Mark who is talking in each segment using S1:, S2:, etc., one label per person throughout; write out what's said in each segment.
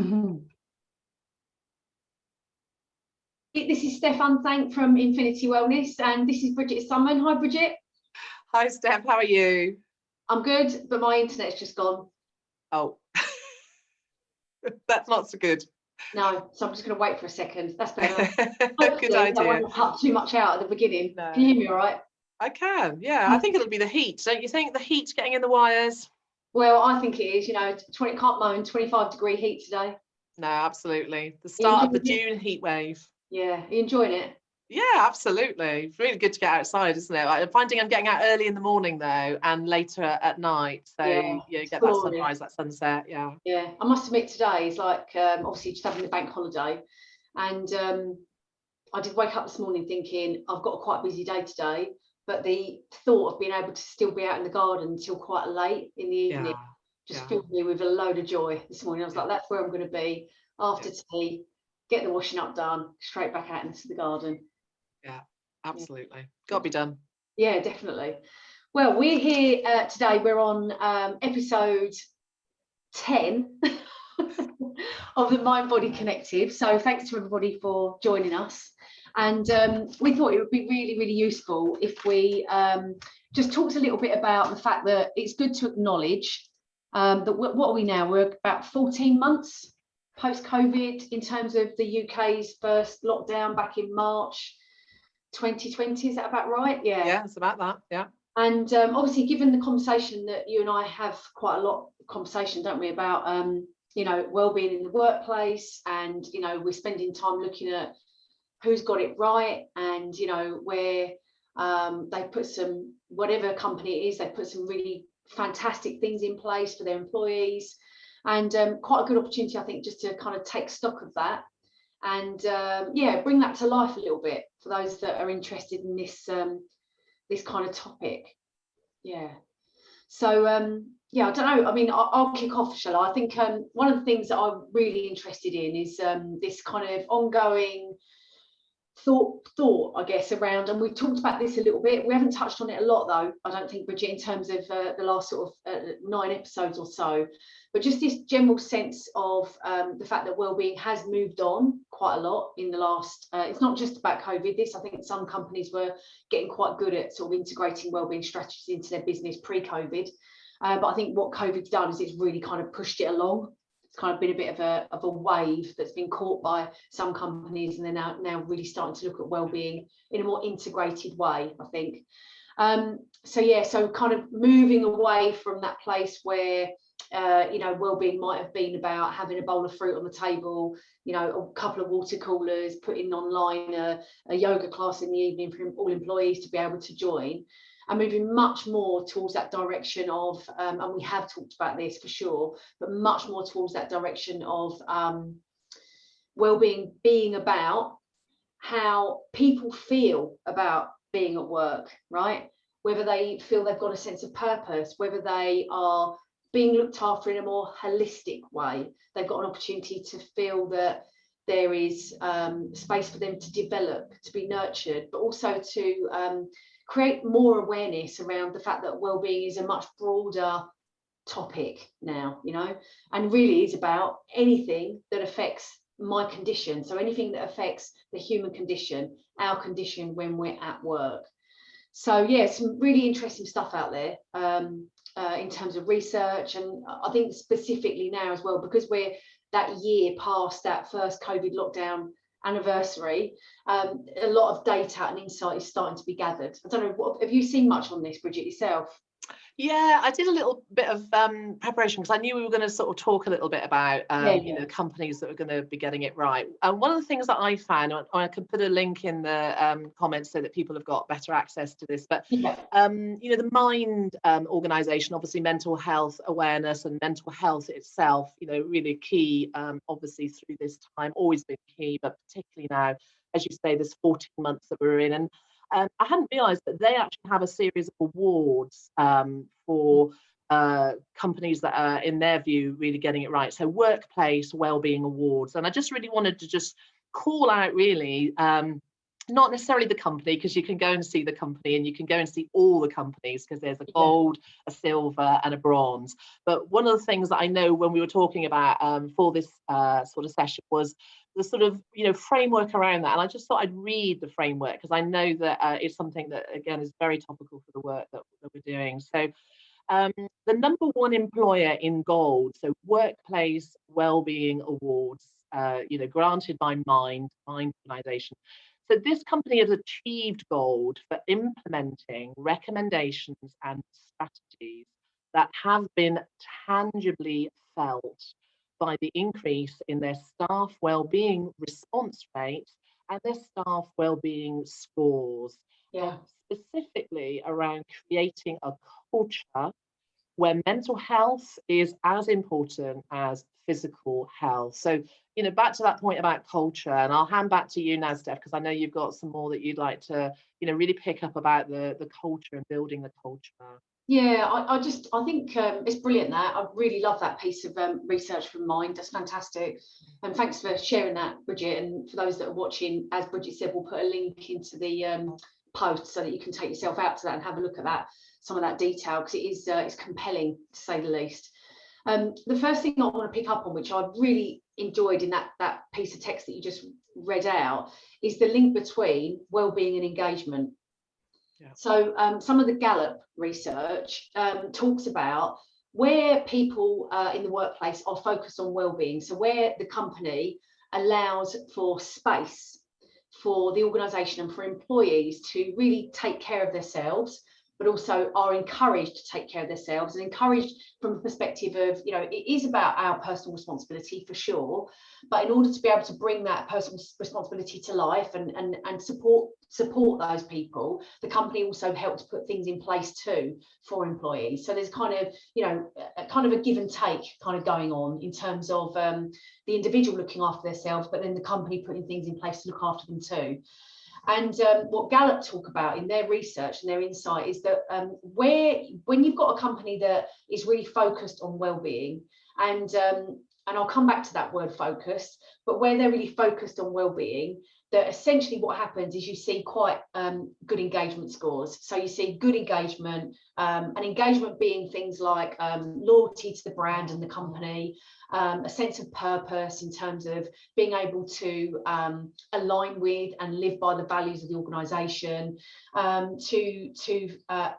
S1: Mhm. This is Steph Unthank from Infinity Wellness, and this is Bridget Sunman. Hi, Bridget.
S2: Hi, Steph. How are you?
S1: I'm good, but my internet's just gone.
S2: Oh, that's not so good.
S1: No, so I'm just going to wait for a second. That's better.
S2: Good idea.
S1: I don't want to cut too much out at the beginning.
S2: No.
S1: Can you hear me all right?
S2: I can, yeah. I think it'll be the heat. Don't you think? The heat's getting in the wires?
S1: Well, I think it is. You know, can't moan. 25-degree heat today.
S2: No, absolutely. The start of the June heat wave.
S1: Yeah, are you enjoying it?
S2: Yeah, absolutely. It's really good to get outside, isn't it? I'm finding I'm getting out early in the morning though, and later at night. So you get that sunrise, that sunset. Yeah.
S1: Yeah, I must admit today is like obviously just having the bank holiday, and I did wake up this morning thinking I've got a quite busy day today, but the thought of being able to still be out in the garden until quite late in the evening just filled me with a load of joy this morning. I was like, that's where I'm going to be after tea, get the washing up done, straight back out into the garden.
S2: Yeah, absolutely. Got to be done.
S1: Yeah, definitely. Well, we're here today. We're on episode 10 of the Mind Body Connective. So thanks to everybody for joining us. And we thought it would be really, really useful if we just talked a little bit about the fact that it's good to acknowledge that what are we now? We're about 14 months post-COVID in terms of the UK's first lockdown back in March 2020. Is that about right?
S2: Yeah, it's about that. Yeah.
S1: And obviously, given the conversation that you and I have quite a lot of conversation, don't we, about you know, well-being in the workplace, and you know, we're spending time looking at who's got it right, and you know, where they put some, whatever company it is, they put some really fantastic things in place for their employees, and quite a good opportunity, I think, just to kind of take stock of that and yeah, bring that to life a little bit for those that are interested in this this kind of topic. Yeah. So yeah, I don't know. I mean, I'll kick off, shall I? I think one of the things that I'm really interested in is this kind of ongoing thought, I guess, around, and we've talked about this a little bit. We haven't touched on it a lot, though, I don't think, Bridget, in terms of the last sort of 9 episodes or so, but just this general sense of the fact that wellbeing has moved on quite a lot in the last, it's not just about COVID. This, I think some companies were getting quite good at sort of integrating wellbeing strategies into their business pre-COVID. But I think what COVID's done is it's really kind of pushed it along. It's kind of been a bit of a wave that's been caught by some companies, and they're now really starting to look at wellbeing in a more integrated way, I think. So yeah, so kind of moving away from that place where you know, wellbeing might have been about having a bowl of fruit on the table, you know, a couple of water coolers, putting online a yoga class in the evening for all employees to be able to join. And moving much more towards that direction of, and we have talked about this for sure, but much more towards that direction of wellbeing being about how people feel about being at work, right? Whether they feel they've got a sense of purpose, whether they are being looked after in a more holistic way, they've got an opportunity to feel that there is space for them to develop, to be nurtured, but also to create more awareness around the fact that well-being is a much broader topic now, you know, and really is about anything that affects my condition. So anything that affects the human condition, our condition when we're at work. So yeah, some really interesting stuff out there in terms of research, and I think specifically now as well, because we're that year past that first COVID lockdown anniversary, a lot of data and insight is starting to be gathered. I don't know, have you seen much on this, Bridget, yourself?
S2: Yeah, I did a little bit of preparation because I knew we were going to sort of talk a little bit about you know, companies that are going to be getting it right. One of the things that I found, I could put a link in the comments so that people have got better access to this, but you know, the Mind organisation, obviously mental health awareness and mental health itself, you know, really key, obviously through this time, always been key, but particularly now, as you say, this 14 months that we're in. And I hadn't realised that they actually have a series of awards for companies that are, in their view, really getting it right. So Workplace Wellbeing Awards. And I just really wanted to just call out really not necessarily the company, because you can go and see the company and you can go and see all the companies, because there's a gold, a silver and a bronze. But one of the things that I know when we were talking about for this sort of session was the sort of, you know, framework around that. And I just thought I'd read the framework, because I know that it's something that, again, is very topical for the work that we're doing. So the number one employer in gold, so Workplace Wellbeing Awards, you know, granted by Mind Organisation. So this company has achieved gold for implementing recommendations and strategies that have been tangibly felt by the increase in their staff wellbeing response rates and their staff wellbeing scores.
S1: Yeah.
S2: Specifically around creating a culture where mental health is as important as physical health. So, you know, back to that point about culture, and I'll hand back to you now, Steph, because I know you've got some more that you'd like to, you know, really pick up about the culture and building the culture.
S1: Yeah, I think it's brilliant that. I really love that piece of research from Mind. That's fantastic. And thanks for sharing that, Bridget. And for those that are watching, as Bridget said, we'll put a link into the post so that you can take yourself out to that and have a look at that, some of that detail, because it is it's compelling, to say the least. The first thing I want to pick up on, which I really enjoyed in that piece of text that you just read out, is the link between wellbeing and engagement. Yeah. So some of the Gallup research talks about where people in the workplace are focused on wellbeing. So where the company allows for space for the organisation and for employees to really take care of themselves, but also are encouraged to take care of themselves, and encouraged from the perspective of, you know, it is about our personal responsibility for sure, but in order to be able to bring that personal responsibility to life and support those people, the company also helps put things in place too for employees. So there's kind of, you know, a give and take kind of going on in terms of the individual looking after themselves, but then the company putting things in place to look after them too. And what Gallup talk about in their research and their insight is that when you've got a company that is really focused on well-being, and I'll come back to that word focus, but where they're really focused on well-being, that essentially what happens is you see quite good engagement scores. So you see good engagement, and engagement being things like loyalty to the brand and the company, a sense of purpose in terms of being able to align with and live by the values of the organisation, to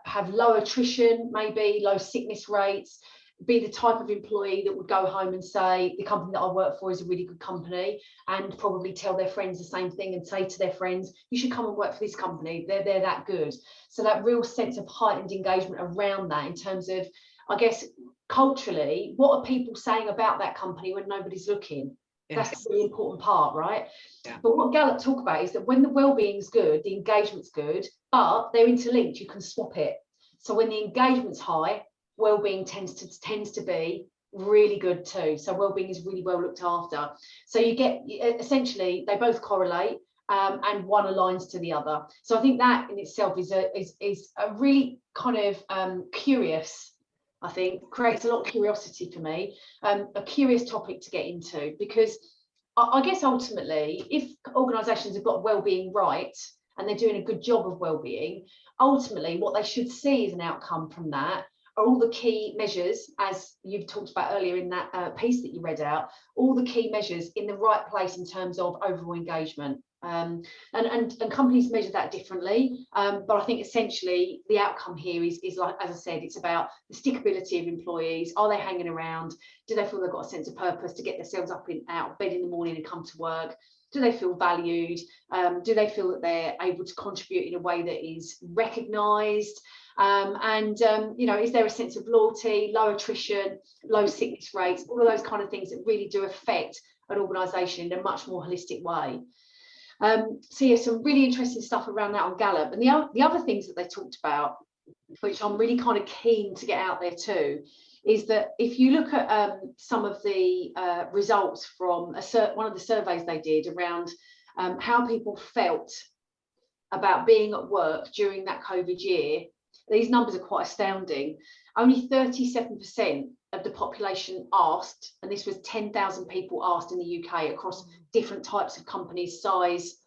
S1: have low attrition, maybe low sickness rates, be the type of employee that would go home and say the company that I work for is a really good company, and probably tell their friends the same thing and say to their friends, you should come and work for this company, they're that good. So that real sense of heightened engagement around that, in terms of, I guess, culturally, what are people saying about that company when nobody's looking? Yes. That's a really important part, right? Yeah. But what Gallup talk about is that when the well-being's good, the engagement's good, but they're interlinked, you can swap it. So when the engagement's high, well-being tends to be really good too. So well-being is really well looked after. So you get, essentially, they both correlate, and one aligns to the other. So I think that in itself is a really kind of curious, I think, creates a lot of curiosity for me, a curious topic to get into, because I guess ultimately, if organisations have got well-being right and they're doing a good job of well-being, ultimately what they should see as an outcome from that are all the key measures, as you've talked about earlier in that piece that you read out, all the key measures in the right place in terms of overall engagement. And companies measure that differently, but I think essentially the outcome here is like, as I said, it's about the stickability of employees. Are they hanging around? Do they feel they've got a sense of purpose to get themselves out of bed in the morning and come to work? Do they feel valued? Do they feel that they're able to contribute in a way that is recognised? You know, is there a sense of loyalty, low attrition, low sickness rates, all of those kind of things that really do affect an organisation in a much more holistic way. So yeah, some really interesting stuff around that on Gallup. And the other things that they talked about, which I'm really kind of keen to get out there too, is that if you look at some of the results from one of the surveys they did around how people felt about being at work during that COVID year, these numbers are quite astounding. Only 37% of the population asked, and this was 10,000 people asked in the UK across different types of companies, size,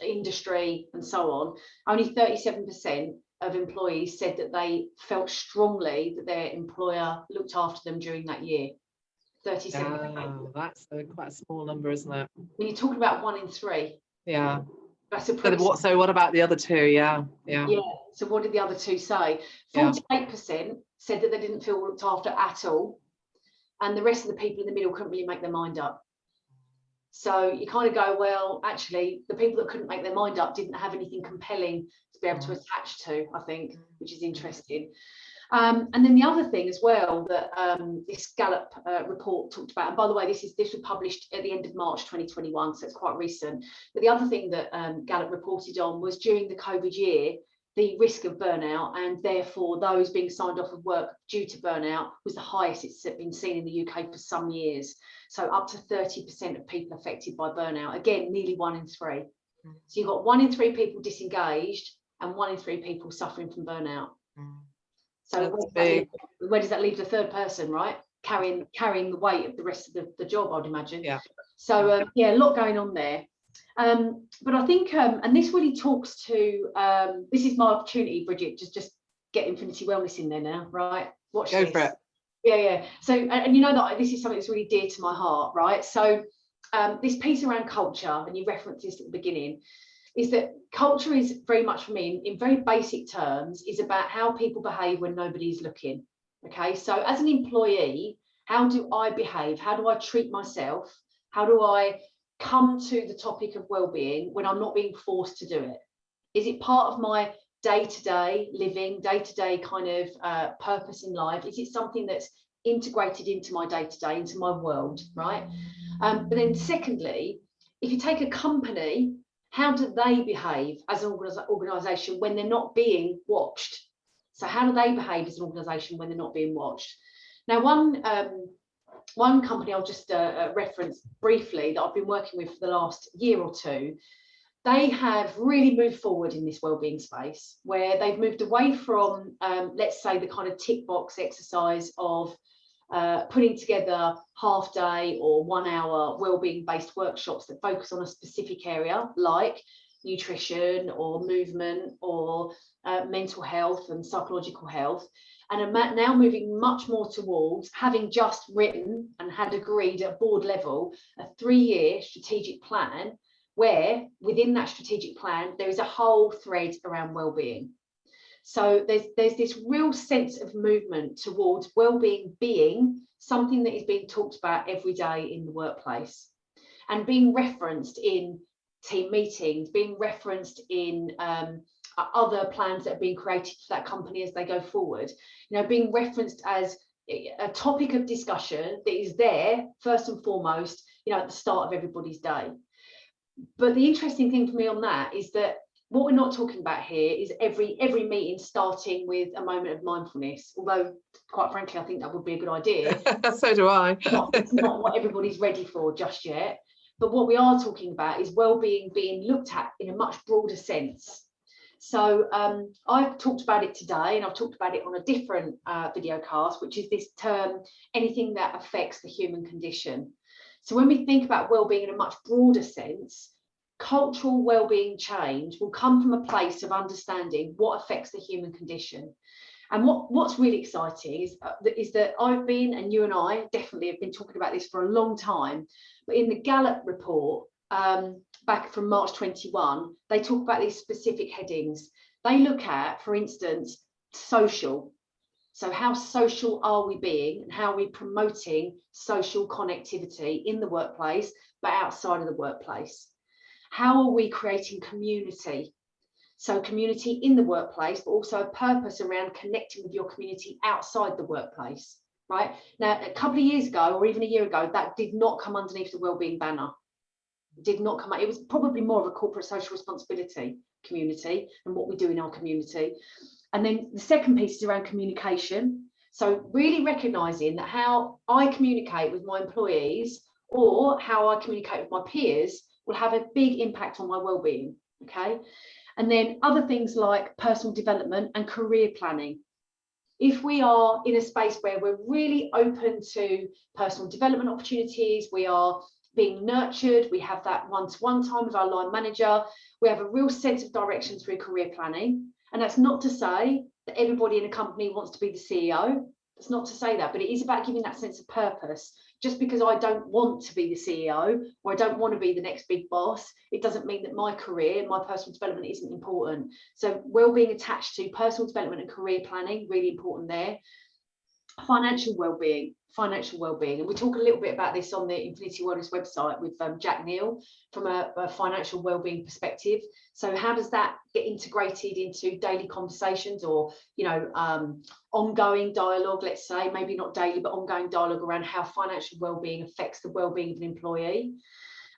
S1: industry and so on, only 37% of employees said that they felt strongly that their employer looked after them during that year. 37%.
S2: That's quite a small number, isn't it?
S1: When you're talking about 1 in 3.
S2: Yeah.
S1: That's a pretty.
S2: So what about the other 2? Yeah.
S1: So what did the other 2 say? 48% said that they didn't feel looked after at all, and the rest of the people in the middle couldn't really make their mind up. So you kind of go, well, actually, the people that couldn't make their mind up didn't have anything compelling to be able to attach to, I think, which is interesting. And then the other thing as well that this Gallup report talked about, and by the way, this was published at the end of March 2021, so it's quite recent. But the other thing that Gallup reported on was during the COVID year, the risk of burnout, and therefore those being signed off of work due to burnout, was the highest it's been seen in the UK for some years. So up to 30% of people affected by burnout. Again, nearly 1 in 3. So you've got 1 in 3 people disengaged and 1 in 3 people suffering from burnout. So where does that leave the third person, right? Carrying the weight of the rest of the job, I'd imagine.
S2: Yeah.
S1: So a lot going on there. But I think, and this really talks to, this is my opportunity, Bridget, just get Infinity Wellness in there now, right? Watch this.
S2: Go for it.
S1: Yeah. So, and you know that this is something that's really dear to my heart, right? So this piece around culture, and you referenced this at the beginning, is that culture is very much, for me, in very basic terms, is about how people behave when nobody's looking. Okay, so as an employee, how do I behave? How do I treat myself? How do I come to the topic of well-being when I'm not being forced to do it? Is it part of my day-to-day living, day-to-day kind of purpose in life? Is it something that's integrated into my day-to-day, into my world, right? But then secondly, if you take a company, how do they behave as an organisation when they're not being watched? So how do they behave as an organisation when they're not being watched? Now, one company I'll just reference briefly that I've been working with for the last year or 2, they have really moved forward in this wellbeing space, where they've moved away from, let's say, the kind of tick box exercise of putting together half-day or 1-hour wellbeing based workshops that focus on a specific area like nutrition or movement or mental health and psychological health, and are now moving much more towards having just written and had agreed at board level a 3-year strategic plan, where within that strategic plan there is a whole thread around wellbeing. So there's this real sense of movement towards wellbeing being something that is being talked about every day in the workplace, and being referenced in team meetings, being referenced in other plans that are being created for that company as they go forward, being referenced as a topic of discussion that is there first and foremost, at the start of everybody's day. But the interesting thing for me on that is that what we're not talking about here is every meeting starting with a moment of mindfulness, although quite frankly I think that would be a good idea.
S2: So do I.
S1: It's not what everybody's ready for just yet. But what we are talking about is well-being being looked at in a much broader sense. So I've talked about it today, and I've talked about it on a different video cast, which is this term, anything that affects the human condition. So when we think about well-being in a much broader sense, cultural well-being change will come from a place of understanding what affects the human condition. And what's really exciting is that I've been, and you and I definitely have been talking about this for a long time, but in the Gallup report back from March 21, they talk about these specific headings. They look at, for instance, social. So how social are we being, and how are we promoting social connectivity in the workplace, but outside of the workplace? How are we creating community? So community in the workplace, but also a purpose around connecting with your community outside the workplace, right? Now, a couple of years ago, or even a year ago, that did not come underneath the wellbeing banner. It did not come out. It was probably more of a corporate social responsibility community and what we do in our community. And then the second piece is around communication. So really recognizing that how I communicate with my employees or how I communicate with my peers will have a big impact on my well-being, okay? And then other things like personal development and career planning. If we are in a space where we're really open to personal development opportunities, we are being nurtured. We have that one-to-one time with our line manager. We have a real sense of direction through career planning. And that's not to say that everybody in a company wants to be the CEO. That's not to say that, but it is about giving that sense of purpose. Just because I don't want to be the CEO or I don't want to be the next big boss, it doesn't mean that my career, my personal development isn't important. So well-being attached to personal development and career planning, really important there. Financial well-being, and we talk a little bit about this on the Infinity Wellness website with Jack Neal from a financial well-being perspective. So how does that get integrated into daily conversations, or ongoing dialogue, let's say, maybe not daily but ongoing dialogue around how financial well-being affects the well-being of an employee.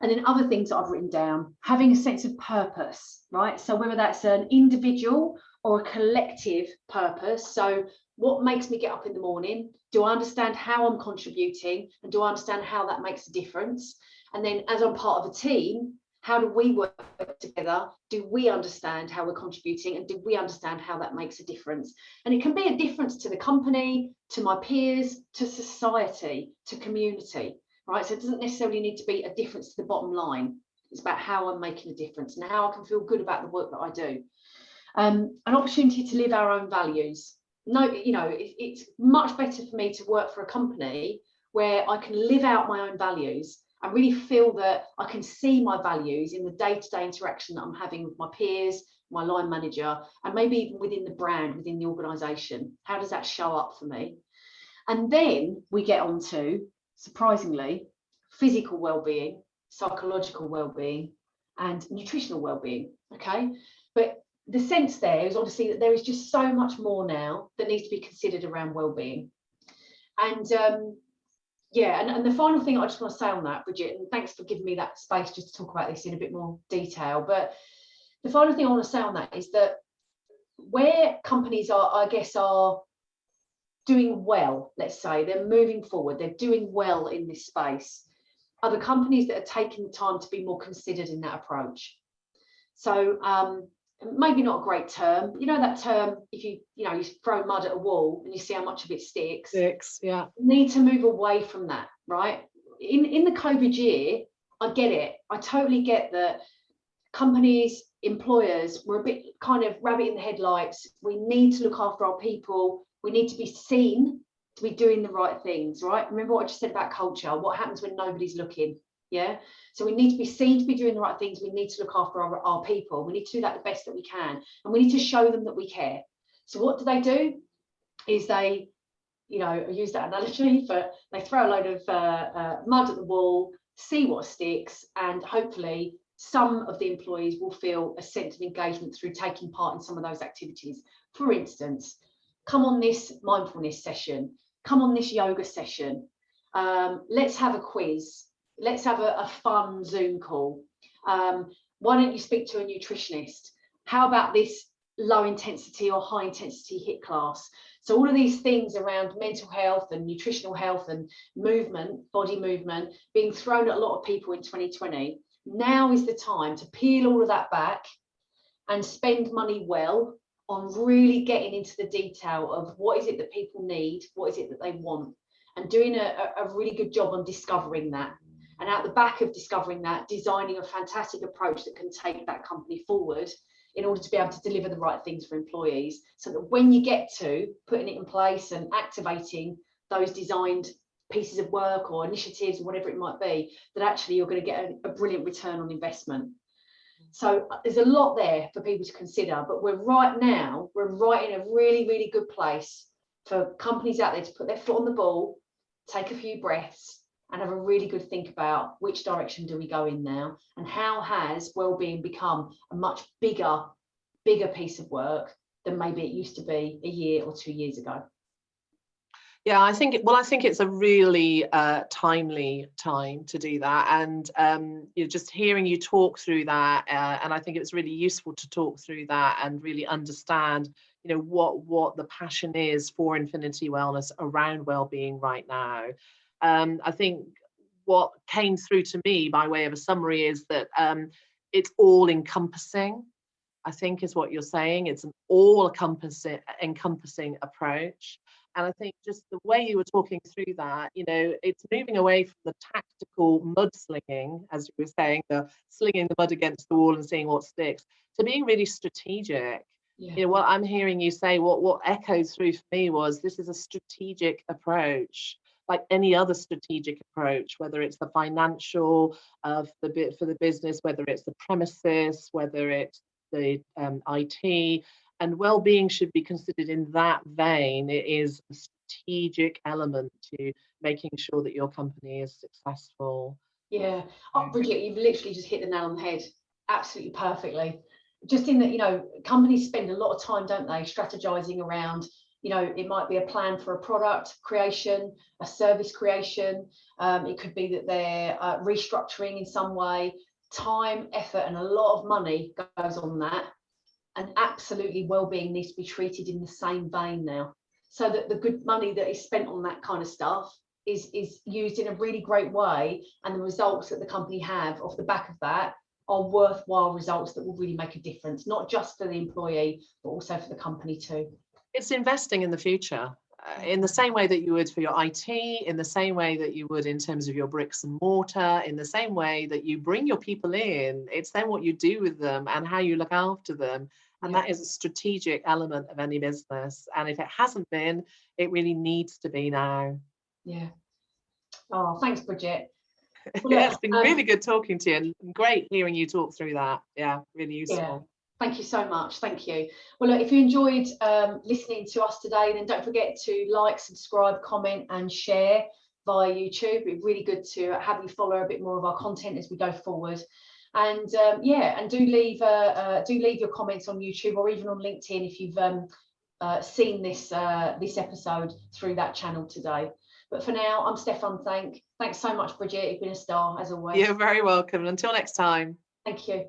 S1: And then other things that I've written down, having a sense of purpose, right? So whether that's an individual or a collective purpose. So what makes me get up in the morning? Do I understand how I'm contributing? And do I understand how that makes a difference? And then as I'm part of a team, how do we work together? Do we understand how we're contributing? And do we understand how that makes a difference? And it can be a difference to the company, to my peers, to society, to community, right? So it doesn't necessarily need to be a difference to the bottom line. It's about how I'm making a difference and how I can feel good about the work that I do. An opportunity to live our own values. No, it's much better for me to work for a company where I can live out my own values and really feel that I can see my values in the day-to-day interaction that I'm having with my peers, my line manager, and maybe even within the brand, within the organisation. How does that show up for me? And then we get on to, surprisingly, physical well-being, psychological well-being, and nutritional well-being. Okay, but the sense there is obviously that there is just so much more now that needs to be considered around well-being. And and the final thing I just want to say on that, Bridget, and thanks for giving me that space just to talk about this in a bit more detail, but the final thing I want to say on that is that where companies are doing well, let's say, they're moving forward, they're doing well in this space, are the companies that are taking the time to be more considered in that approach. So maybe not a great term, that term, if you throw mud at a wall and you see how much of it sticks,
S2: yeah,
S1: need to move away from that, right? In the COVID year, I get it, I totally get that companies, employers were a bit kind of rabbit in the headlights. We need to look after our people, we need to be seen to be doing the right things, right? Remember what I just said about culture, what happens when nobody's looking? Yeah, so we need to be seen to be doing the right things. We need to look after our people. We need to do that the best that we can, and we need to show them that we care. So what do? Is they, I use that analogy, but they throw a load of mud at the wall, see what sticks, and hopefully some of the employees will feel a sense of engagement through taking part in some of those activities. For instance, come on this mindfulness session, come on this yoga session, let's have a quiz. Let's have a fun Zoom call. Why don't you speak to a nutritionist? How about this low intensity or high intensity HIIT class? So all of these things around mental health and nutritional health and movement, body movement, being thrown at a lot of people in 2020. Now is the time to peel all of that back and spend money well on really getting into the detail of what is it that people need, what is it that they want, and doing a really good job on discovering that. And out the back of discovering that, designing a fantastic approach that can take that company forward in order to be able to deliver the right things for employees, so that when you get to putting it in place and activating those designed pieces of work or initiatives or whatever it might be, that actually you're going to get a brilliant return on investment. So there's a lot there for people to consider, but we're right in a really, really good place for companies out there to put their foot on the ball, take a few breaths, and have a really good think about which direction do we go in now, and how has well-being become a much bigger piece of work than maybe it used to be a year or 2 years ago.
S2: Yeah, I think it's a really timely time to do that, and just hearing you talk through that, and I think it's really useful to talk through that and really understand, what the passion is for Infinity Wellness around well-being right now. I think what came through to me by way of a summary is that it's all encompassing, I think is what you're saying. It's an all encompassing approach. And I think just the way you were talking through that, you know, it's moving away from the tactical mudslinging, as you were saying, the slinging the mud against the wall and seeing what sticks, to being really strategic.
S1: Yeah.
S2: You know, what I'm hearing you say, what echoed through for me was, this is a strategic approach, like any other strategic approach, whether it's the financial of the bit for the business, whether it's the premises, whether it's the IT, and well-being should be considered in that vein. It is a strategic element to making sure that your company is successful.
S1: Yeah. Oh, Bridget, you've literally just hit the nail on the head absolutely perfectly. Just in that, you know, companies spend a lot of time, don't they, strategizing around, you know, it might be a plan for a product creation, a service creation. It could be that they're restructuring in some way. Time, effort, and a lot of money goes on that. And absolutely, well-being needs to be treated in the same vein now, so that the good money that is spent on that kind of stuff is used in a really great way, and the results that the company have off the back of that are worthwhile results that will really make a difference, not just for the employee, but also for the company too.
S2: It's investing in the future. In the same way that you would for your IT, in the same way that you would in terms of your bricks and mortar, in the same way that you bring your people in, it's then what you do with them and how you look after them. And that is a strategic element of any business. And if it hasn't been, it really needs to be now.
S1: Yeah. Oh, thanks, Bridget.
S2: Well, yeah, it's been really good talking to you, and great hearing you talk through that. Yeah, really useful.
S1: Yeah. Thank you so much. Thank you. Well, look, if you enjoyed listening to us today, then don't forget to like, subscribe, comment, and share via YouTube. It's really good to have you follow a bit more of our content as we go forward. And yeah, and do leave your comments on YouTube or even on LinkedIn if you've seen this episode through that channel today. But for now, I'm Stefan. Thanks so much, Bridget. You've been a star as always.
S2: You're very welcome. Until next time.
S1: Thank you.